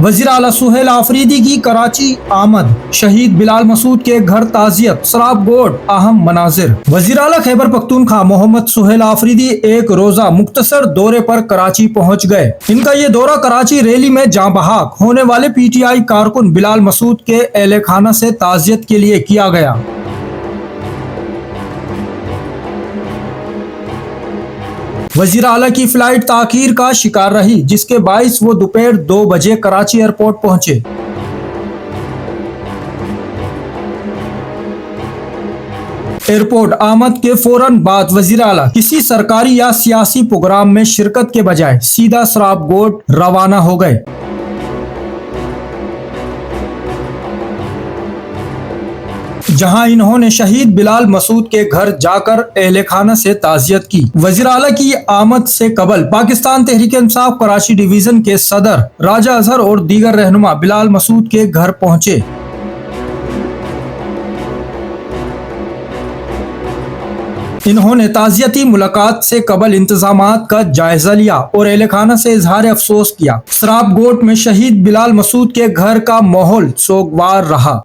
वजीर आला सुहेल आफरीदी की कराची आमद, शहीद बिलाल मसूद के घर ताजियत, शराब बोर्ड, अहम मनाजिर। वजीर आला खैबर पख्तूनख्वा मोहम्मद सुहेल आफरीदी एक रोजा मुख्तसर दौरे पर कराची पहुंच गए। इनका ये दौरा कराची रैली में जाँ बहाक होने वाले PTI कारकुन बिलाल मसूद के अहले खाना से ताजियत के लिए किया गया। वजीर आला की फ्लाइट ताखीर का शिकार रही, जिसके बाइस वो दोपहर 2 बजे कराची एयरपोर्ट पहुंचे। एयरपोर्ट आमद के फौरन बाद वजीर आला किसी सरकारी या सियासी प्रोग्राम में शिरकत के बजाय सीधा शराब बोर्ड रवाना हो गए। जहां इन्होंने शहीद बिलाल मसूद के घर जाकर अहले खाना से ताजियत की। वजीर आला की आमद से कबल पाकिस्तान तहरीक इंसाफ कराची डिवीजन के सदर राजा अजहर और दीगर रहनुमा बिलाल मसूद के घर पहुंचे। इन्होंने ताजियती मुलाकात से कबल इंतजामात का जायजा लिया और अहले खाना से इजहार अफसोस किया। शराब गोट में शहीद बिलाल मसूद के घर का माहौल सोगवार रहा।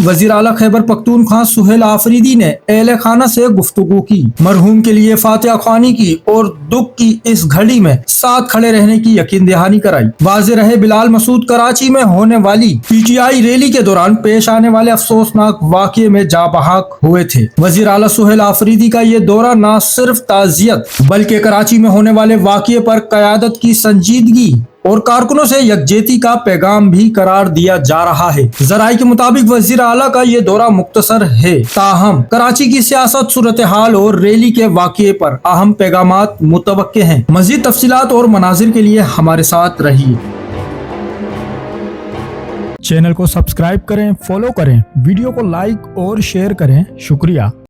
वजीर आला खैबर पख्तूनख्वा सुहेल आफरीदी ने अहले खाना से गुफ्तगू की, मरहूम के लिए फातिहा ख्वानी की और दुख की इस घड़ी में साथ खड़े रहने की यकीन दहानी कराई। वाज़ेह रहे बिलाल मसूद कराची में होने वाली PTI रैली के दौरान पेश आने वाले अफसोसनाक वाक़ये में जा बहाक हुए थे। वजीर आला सुहेल आफरीदी का ये दौरा न सिर्फ ताजियत बल्कि कराची में होने वाले वाक़ये पर क़यादत की संजीदगी और कारकुनों से यकजहती का पैगाम भी करार दिया जा रहा है। जराये के मुताबिक वजीर आला का ये दौरा मुख्तसर है, ताहम कराची की सियासत, सूरत हाल और रैली के वाक़ये पर अहम पैगामात मुतवक्के हैं। मजीद तफसीलात और मनाजिर के लिए हमारे साथ रहिए। चैनल को सब्सक्राइब करें, फॉलो करें, वीडियो को लाइक और शेयर करें। शुक्रिया।